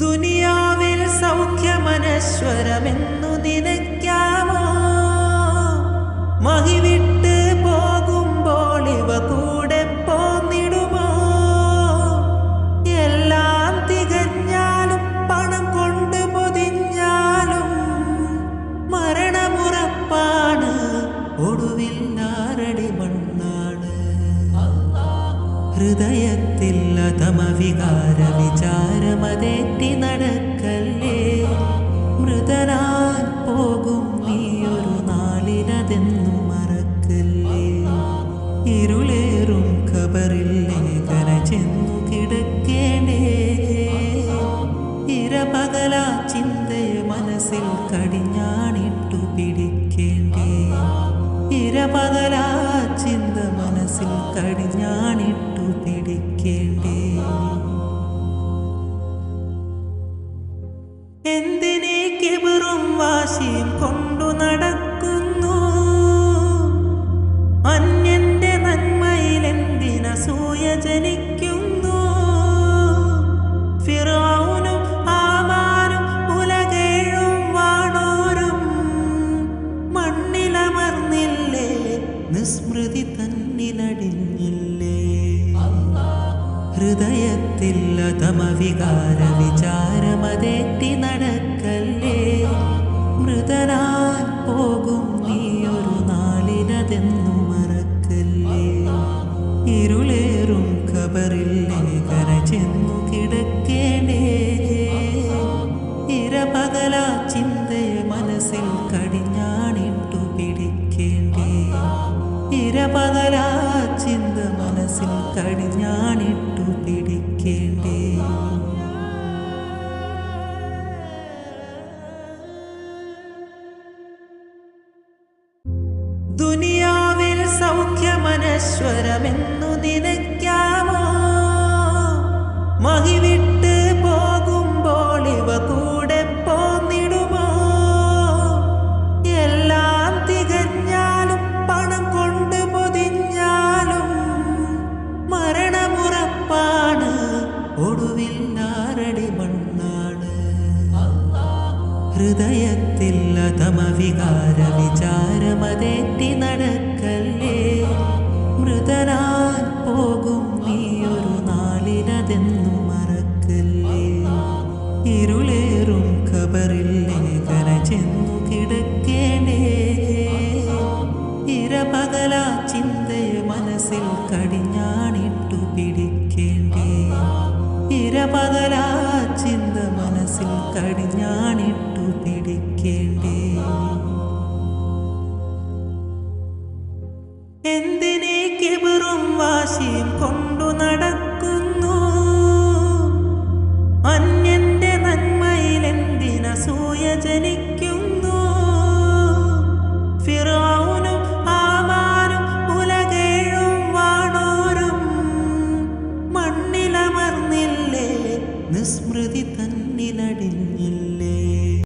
ദുനിയാവിൽ സൗഖ്യമനശ്വരമെന്നു നിനയ്ക്കാമോ? മഹിവിട്ട് പോകുമ്പോൾ ഇവ കൂടെ പോന്നിടുമോ? എല്ലാം തികഞ്ഞാലും പണം കൊണ്ട് പൊതിഞ്ഞാലും മരണമുറപ്പാണ്, ഒടുവിൽ ആരടി മണ്ണാണ്. ഹൃദയത്തിൽ അധമവികാര വിചാരമതേറ്റി നടക്കല്ലേ. മൃതനാൻ പോകും നീയൊരു നാളിനതെന്നു മറക്കല്ലേ. ഇരുളേറും ഖബറിൽ ലേഖന ചെന്നു കിടക്കേണ്ടേ. ഇരപകലാ ചിന്തയെ മനസ്സിൽ കടിഞ്ഞാണിട്ടു പിടിക്കേണ്ടേ. ഇരപകലാ ചിന്ത മനസ്സിൽ കടിഞ്ഞാണിട്ടു പിടിക്കേണ്ടേ. എന്തിനീ കിബറും വാശിയും കൊണ്ടു നടക്കുന്നു? അന്യന്റെ നന്മയിൽ എന്തിനസൂയ ജനിക്കുന്നു? ഫിറഔനും ഹാമാനും ഉലകേഴും വാണോരും മണ്ണിലമർന്നില്ലേ, നിസ്മൃതി തന്നിലടിഞ്ഞില്ലേ. ഹൃദയത്തിൽ അധമവികാര വിചാരമതേറ്റി നടക്കല്ലേ. മൃതനാൻ പോകും നീയൊരു നാളിനതെന്നു മറക്കല്ലേ. ഇരുളേറും ഖബറിൽ ലേഖന ചെന്നു കിടക്കേണ്ടേ. ഇരപകലാ ചിന്തയെ മനസ്സിൽ കടിഞ്ഞാണിട്ടു പിടിക്കേണ്ടേ. ഇരപകലാ ചിന്ത മനസ്സിൽ കടിഞ്ഞാണിട്ടു പിടിക്കേണ്ടേ. ദുനിയാവിൽ സൗഖ്യമനശ്വരമെന്നു നിനയ്ക്കാമോ? മഹിവിട്ട് പോകുമ്പോൾ ഇവ കൂടെ പോന്നിടുമോ? എല്ലാം തികഞ്ഞാലും പണം കൊണ്ട് പൊതിഞ്ഞാലും മരണമുറപ്പാണ്, ഒടുവിൽ ആരടി മണ്ണാണ്. ഹൃദയത്തിൽ അധമവികാര വിചാരമതേറ്റി നടക്കല്ലേ. മൃതനാൻ പോകും നീയൊരു നാളിനതെന്നു മറക്കല്ലേ. ഇരുളേറും ഖബറിൽ ലേഖന ചെന്നു കിടക്കേണ്ടേ. ഇരപകലാ ചിന്തയെ മനസ്സിൽ കടിഞ്ഞാണിട്ടു പിടിക്കേണ്ടേ. ഇരപകലാ ചിന്ത മനസ്സിൽ കടിഞ്ഞാണിട്ടു പിടിക്കേണ്ടേ. എന്തിനീ കിബറും വാശിയും കൊണ്ടു നടക്കുന്നു?